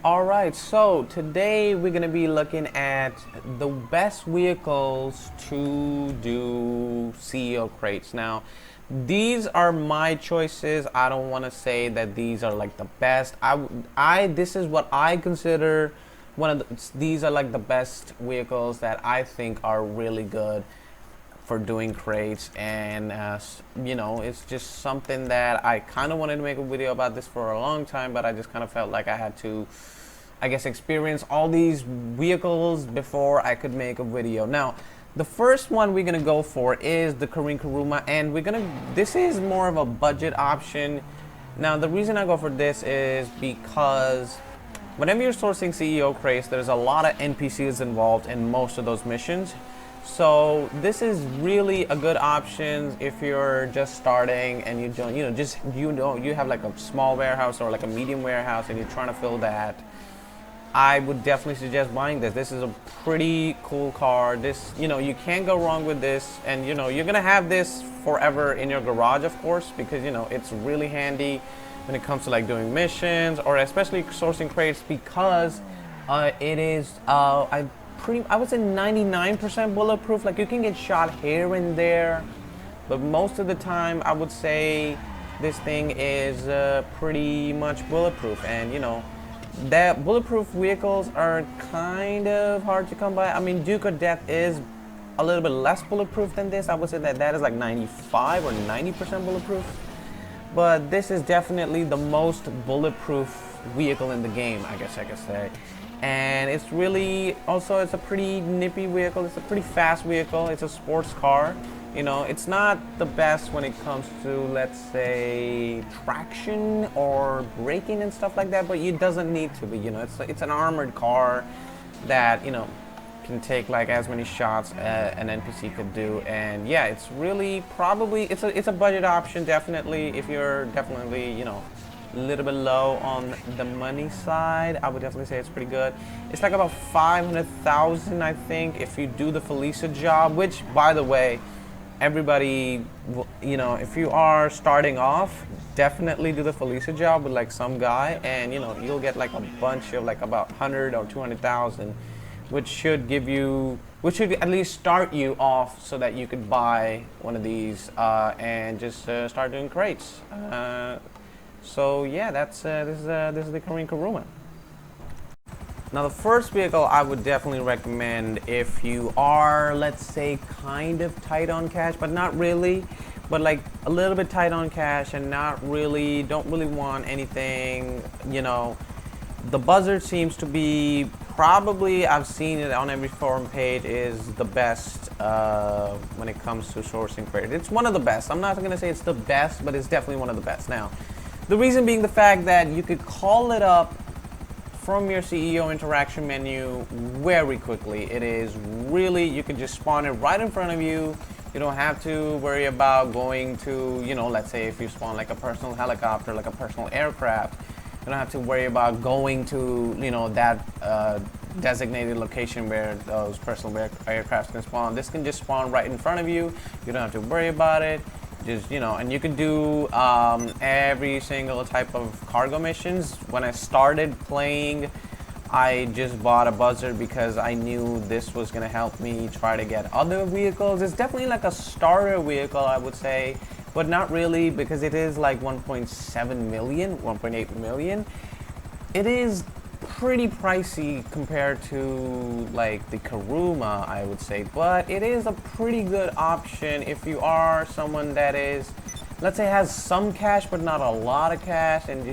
Alright, so today we're going to be looking at the best vehicles to do CEO crates. Now, these are my choices. I don't want to say that these are like the best. This is what I consider these are like the best vehicles that I think are really good for doing crates, and it's just something that I kind of wanted to make a video about this for a long time, but I just kind of felt like I had to, I guess, experience all these vehicles before I could make a video. Now, the first one we're gonna go for is the Kuruma, and this is more of a budget option. Now, the reason I go for this is because whenever you're sourcing CEO crates, there's a lot of NPCs involved in most of those missions. So this is really a good option if you're just starting and you have like a small warehouse or like a medium warehouse and you're trying to fill that. I would definitely suggest buying this. This is a pretty cool car. You can't go wrong with this, and you're gonna have this forever in your garage, of course, because it's really handy when it comes to like doing missions or especially sourcing crates, because it is I would say 99% bulletproof. Like, you can get shot here and there, but most of the time I would say this thing is pretty much bulletproof. And that bulletproof vehicles are kind of hard to come by. I mean, Duke of Death is a little bit less bulletproof than this. I would say that is like 95 or 90% bulletproof, but this is definitely the most bulletproof vehicle in the game, I guess I could say. And it's really also, it's a pretty nippy vehicle. It's a pretty fast vehicle. It's a sports car. It's not the best when it comes to, let's say, traction or braking and stuff like that, but it doesn't need to be. It's an armored car that can take like as many shots an NPC could do. And yeah, it's really it's a budget option, definitely. If you're definitely a little bit low on the money side, I would definitely say it's pretty good. It's like about 500,000, I think, if you do the Felicia job, which, by the way, everybody, if you are starting off, definitely do the Felicia job with like some guy, and you'll get like a bunch of like about 100 or 200,000, which should at least start you off so that you could buy one of these and just start doing crates. So yeah, this is the Kuruma. Now, the first vehicle I would definitely recommend if you are, let's say, kind of tight on cash, but not really, but like a little bit tight on cash and don't really want anything, the Buzzard seems to be probably, I've seen it on every forum page, is the best when it comes to sourcing credit. It's one of the best. I'm not going to say it's the best, but it's definitely one of the best. Now, the reason being the fact that you could call it up from your CEO interaction menu very quickly. It is really, you can just spawn it right in front of you. You don't have to worry about going to, let's say if you spawn like a personal helicopter, like a personal aircraft, you don't have to worry about going to, that designated location where those personal aircrafts can spawn. This can just spawn right in front of you. You don't have to worry about it. Just, and you can do every single type of cargo missions. When I started playing, I just bought a Buzzard because I knew this was going to help me try to get other vehicles. It's definitely like a starter vehicle, I would say, but not really, because it is like 1.7 million, 1.8 million. It is pretty pricey compared to like the Kuruma, I would say, but it is a pretty good option if you are someone that is, let's say, has some cash but not a lot of cash, and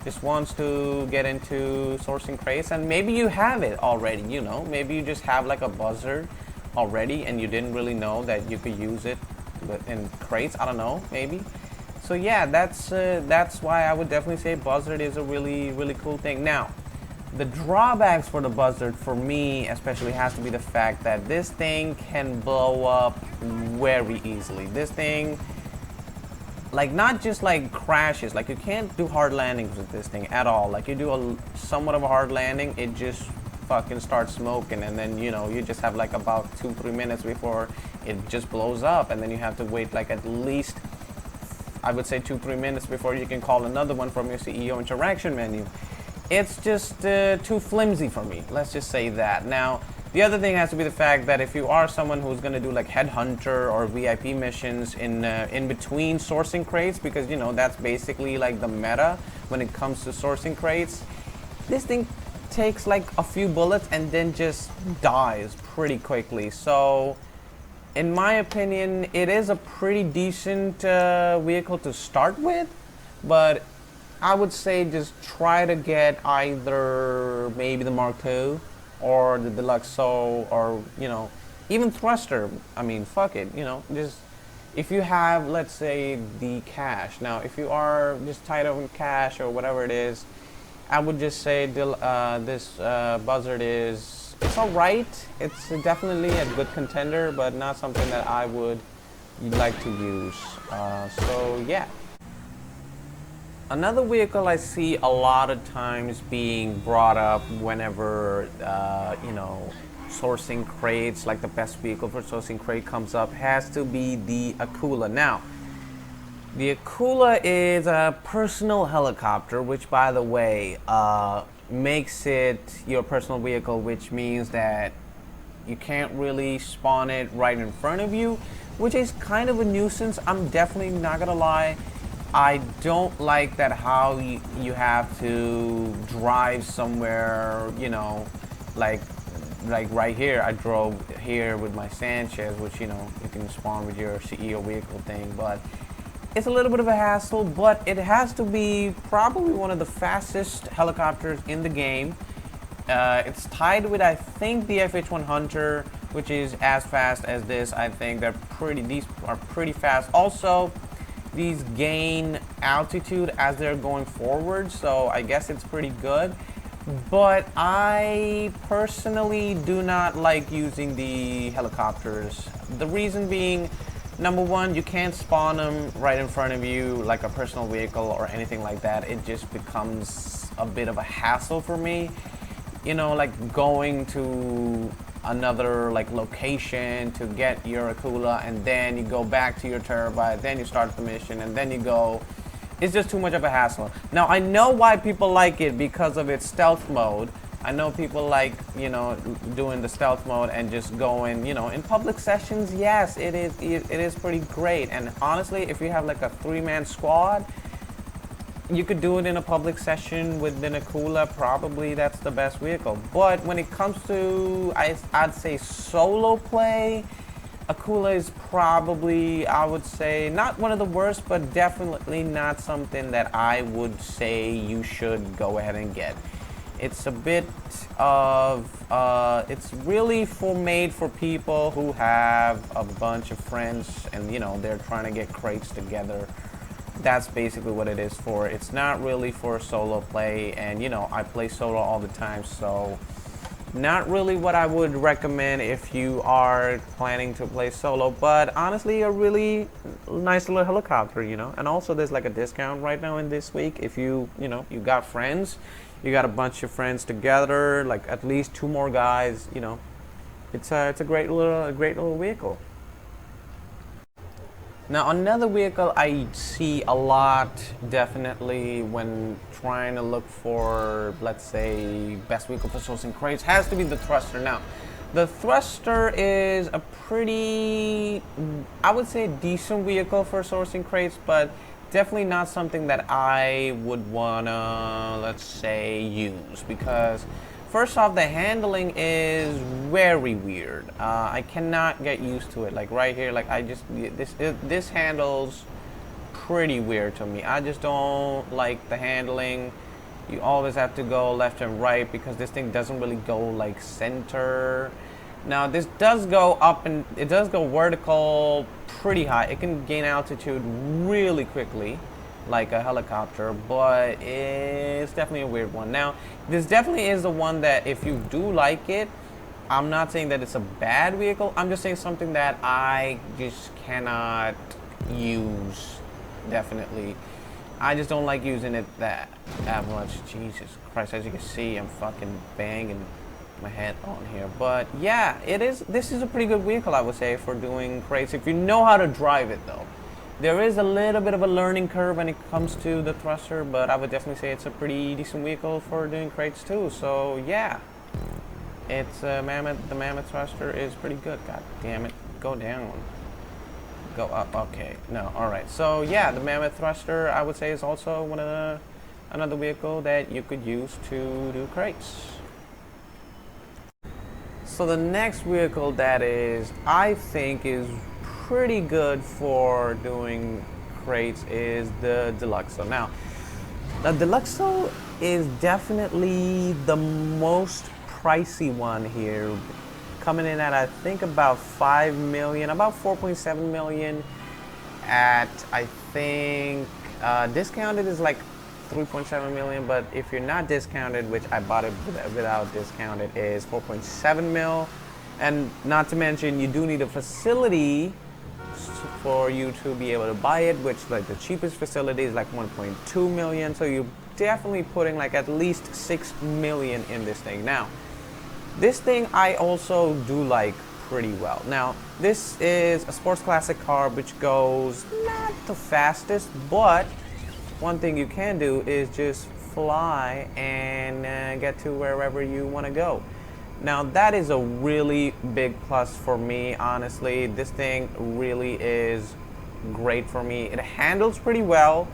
just wants to get into sourcing crates. And maybe you have it already, maybe you just have like a Buzzard already and you didn't really know that you could use it in crates. I don't know, maybe. So yeah, that's why I would definitely say Buzzard is a really, really cool thing. Now, the drawbacks for the Buzzard, for me especially, has to be the fact that this thing can blow up very easily. This thing, like, not just like crashes, like you can't do hard landings with this thing at all. Like, you do somewhat of a hard landing, it just fucking starts smoking, and then you just have like about 2-3 minutes before it just blows up, and then you have to wait like at least, I would say, 2-3 minutes before you can call another one from your CEO interaction menu. it's just too flimsy for me. Let's just say that. Now, the other thing has to be the fact that if you are someone who's going to do like headhunter or VIP missions in between sourcing crates, because you know that's basically like the meta when it comes to sourcing crates, this thing takes like a few bullets and then just dies pretty quickly. So in my opinion, it is a pretty decent vehicle to start with, but I would say just try to get either maybe the Mark II or the Deluxo, or you know, even thruster. I mean, fuck it, you know, just if you have, let's say, the cash. Now, if you are just tied up in cash or whatever it is, I would just say this Buzzard it's all right. It's definitely a good contender, but not something that I would like to use. So yeah. Another vehicle I see a lot of times being brought up whenever, you know, sourcing crates, like the best vehicle for sourcing crate comes up, has to be the Akula. Now, the Akula is a personal helicopter, which, by the way, makes it your personal vehicle, which means that you can't really spawn it right in front of you, which is kind of a nuisance. I'm definitely not gonna lie. I don't like that how you have to drive somewhere, you know, like right here. I drove here with my Sanchez, which, you know, you can spawn with your CEO vehicle thing, but it's a little bit of a hassle. But it has to be probably one of the fastest helicopters in the game. It's tied with, I think, the FH-1 Hunter, which is as fast as this. I think these are pretty fast. Also, these gain altitude as they're going forward, so I guess it's pretty good. But I personally do not like using the helicopters. The reason being, number one, you can't spawn them right in front of you like a personal vehicle or anything like that. It just becomes a bit of a hassle for me. You know, like going to another like location to get your Akula, and then you go back to your turbine, then you start the mission, and then you go. It's just too much of a hassle. Now, I know why people like it because of its stealth mode. I know people like, you know, doing the stealth mode and just going, you know, in public sessions. Yes, it is pretty great. And honestly, if you have like a 3-man squad, you could do it in a public session with the Akula. Probably that's the best vehicle. But when it comes to, I'd say, solo play, Akula is probably, I would say, not one of the worst, but definitely not something that I would say you should go ahead and get. It's a bit of, it's really made for people who have a bunch of friends and, you know, they're trying to get crates together. That's basically what it is for. It's not really for solo play, and, you know, I play solo all the time, so not really what I would recommend if you are planning to play solo. But honestly, a really nice little helicopter, you know. And also there's like a discount right now in this week if you know, you got friends, you got a bunch of friends together, like at least 2 more guys, you know. It's a great little vehicle. Now, another vehicle I see a lot, definitely, when trying to look for, let's say, best vehicle for sourcing crates, has to be the thruster. Now, the thruster is a pretty, I would say, decent vehicle for sourcing crates, but definitely not something that I would wanna, let's say, use, because first off, the handling is very weird. I cannot get used to it. Like right here, like this handles pretty weird to me. I just don't like the handling. You always have to go left and right because this thing doesn't really go like center. Now this does go up, and it does go vertical pretty high. It can gain altitude really quickly, like a helicopter, but it's definitely a weird one. Now, this definitely is the one that if you do like it, I'm not saying that it's a bad vehicle. I'm just saying something that I just cannot use, definitely. I just don't like using it that much. Jesus Christ, as you can see, I'm fucking banging my head on here. But yeah, this is a pretty good vehicle, I would say, for doing crates. If you know how to drive it, though. There is a little bit of a learning curve when it comes to the thruster, but I would definitely say it's a pretty decent vehicle for doing crates too. So yeah, it's Mammoth. The Mammoth thruster is pretty good. God damn it, go down, go up. Okay, no, all right. So yeah, the Mammoth thruster I would say is also another vehicle that you could use to do crates. So the next vehicle that I think is pretty good for doing crates is the Deluxo. Now, the Deluxo is definitely the most pricey one here, coming in at I think about 5 million, about 4.7 million. At I think discounted is like 3.7 million, but if you're not discounted, which I bought it without discount, it is 4.7 mil. And not to mention, you do need a facility for you to be able to buy it, which like the cheapest facility is like 1.2 million. So you're definitely putting like at least 6 million in this thing. Now, this thing I also do like pretty well. Now, this is a sports classic car which goes not the fastest, but one thing you can do is just fly and get to wherever you want to go. Now that is a really big plus for me, honestly. This thing really is great for me. It handles pretty well.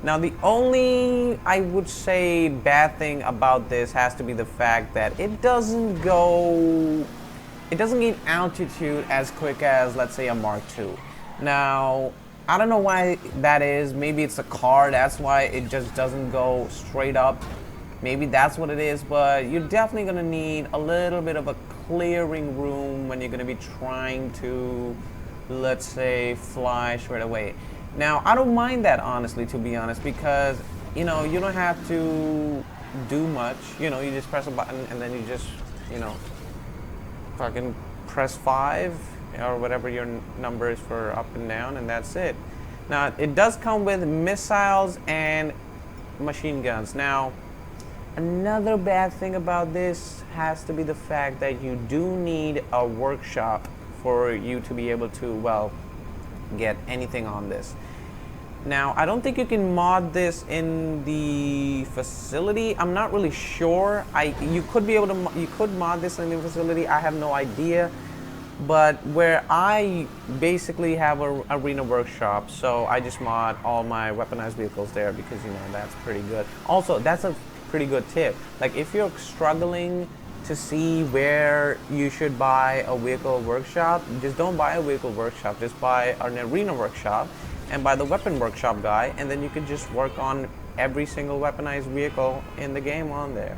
Now the only, I would say, bad thing about this has to be the fact that it doesn't gain altitude as quick as, let's say, a Mark II. Now, I don't know why that is. Maybe it's a car, that's why it just doesn't go straight up. Maybe that's what it is, but you're definitely gonna need a little bit of a clearing room when you're gonna be trying to, let's say, fly straight away. Now, I don't mind that, honestly, to be honest, because, you know, you don't have to do much. You know, you just press a button and then you just, you know, fucking press 5 or whatever your number is for up and down, and that's it. Now, it does come with missiles and machine guns. Now, another bad thing about this has to be the fact that you do need a workshop for you to be able to, well, get anything on this. Now, I don't think you can mod this in the facility. I'm not really sure. You could mod this in the facility. I have no idea. But where I basically have a arena workshop, so I just mod all my weaponized vehicles there because, you know, that's pretty good. Also, that's a pretty good tip. Like, if you're struggling to see where you should buy a vehicle workshop, just don't buy a vehicle workshop. Just buy an arena workshop and buy the weapon workshop guy, and then you can just work on every single weaponized vehicle in the game on there.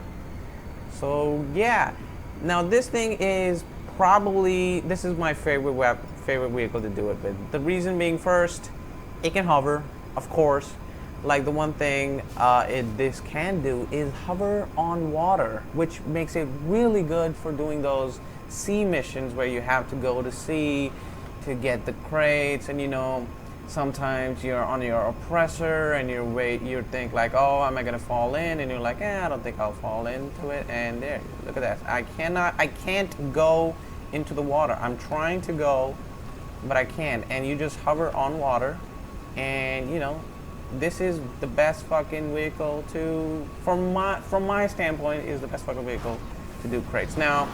So yeah, now this thing is this is my favorite vehicle to do it with. The reason being, first, it can hover, of course. Like, the one thing this can do is hover on water, which makes it really good for doing those sea missions where you have to go to sea to get the crates, and, you know, sometimes you're on your oppressor and you think like, oh, am I gonna fall in? And you're like, I don't think I'll fall into it. And there, look at that. I can't go into the water. I'm trying to go, but I can't. And you just hover on water, and, you know, this is the best fucking vehicle to, from my standpoint, is the best fucking vehicle to do crates. Now,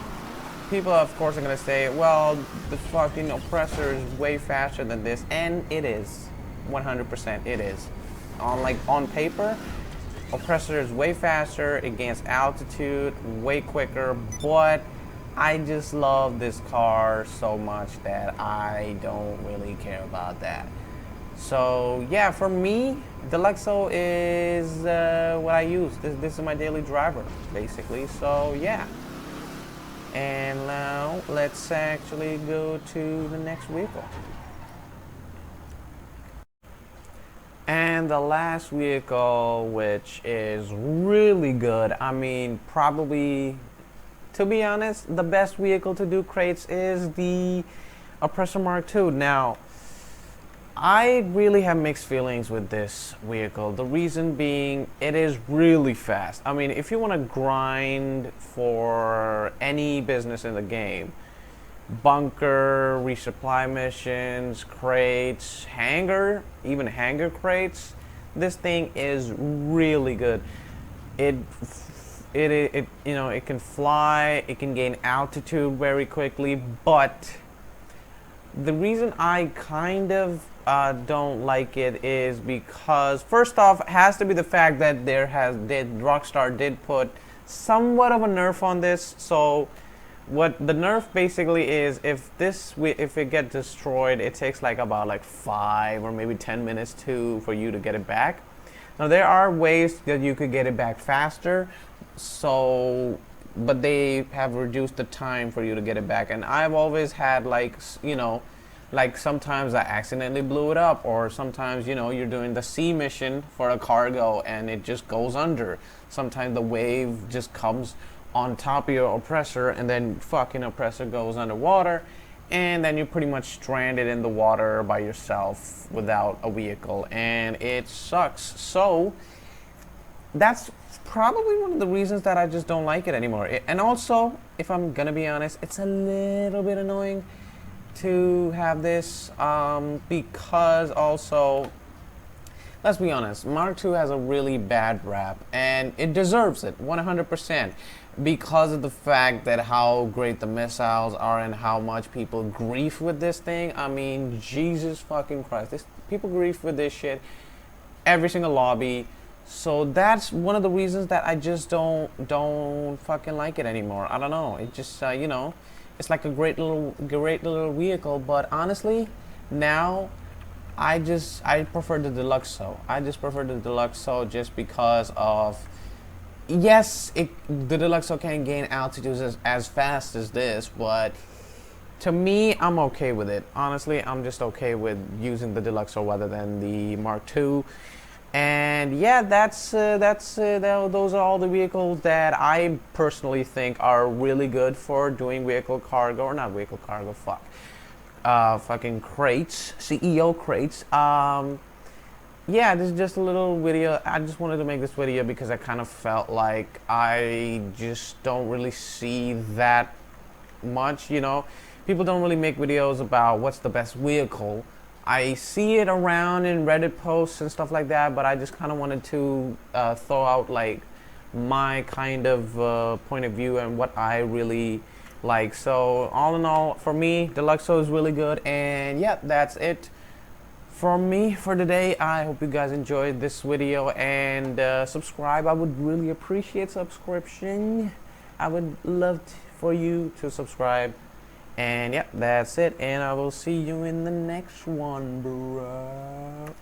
people, of course, are gonna say, well, the fucking oppressor is way faster than this, and it is. 100% it is. On paper, oppressor is way faster, it gains altitude, way quicker, but I just love this car so much that I don't really care about that. So yeah, for me, Deluxo is what I use. This is my daily driver, basically. So yeah. And now let's actually go to the next vehicle. And the last vehicle, which is really good, I mean, probably, to be honest, the best vehicle to do crates is the Oppressor Mk II. Now, I really have mixed feelings with this vehicle. The reason being, it is really fast. I mean, if you want to grind for any business in the game, bunker, resupply missions, crates, hangar, even hangar crates. This thing is really good. It you know, it can fly, it can gain altitude very quickly, but the reason I kind of don't like it is because, first off, it has to be the fact that Rockstar did put somewhat of a nerf on this. So what the nerf basically is, if it gets destroyed, it takes like about like 5 or maybe 10 minutes for you to get it back. Now there are ways that you could get it back faster, so but they have reduced the time for you to get it back. And I've always had, like, you know, like sometimes I accidentally blew it up, or sometimes, you know, you're doing the sea mission for a cargo and it just goes under. Sometimes the wave just comes on top of your oppressor, and then fucking oppressor goes underwater, and then you're pretty much stranded in the water by yourself without a vehicle, and it sucks. So that's probably one of the reasons that I just don't like it anymore. And also, if I'm gonna be honest, it's a little bit annoying to have this, because also, let's be honest, Mark II has a really bad rap, and it deserves it 100%, because of the fact that how great the missiles are and how much people grief with this thing. I mean, Jesus fucking Christ, people grief with this shit every single lobby. So that's one of the reasons that I just don't fucking like it anymore. I don't know. It just you know, it's like a great little vehicle, but honestly, now I prefer the Deluxo. I just prefer the Deluxo just because of, yes, the Deluxo can gain altitudes as fast as this, but to me, I'm okay with it. Honestly, I'm just okay with using the Deluxo rather than the Mark II. And yeah, those are all the vehicles that I personally think are really good for doing vehicle cargo, or not vehicle cargo, fucking crates, CEO crates. Yeah, this is just a little video. I just wanted to make this video because I kind of felt like I just don't really see that much, you know. People don't really make videos about what's the best vehicle. I see it around in Reddit posts and stuff like that, but I just kind of wanted to throw out like my kind of point of view and what I really like. So all in all, for me, Deluxo is really good. And yeah, that's it from me for today. I hope you guys enjoyed this video, and subscribe. I would really appreciate subscription. I would love for you to subscribe. And yeah, that's it, and I will see you in the next one, bro.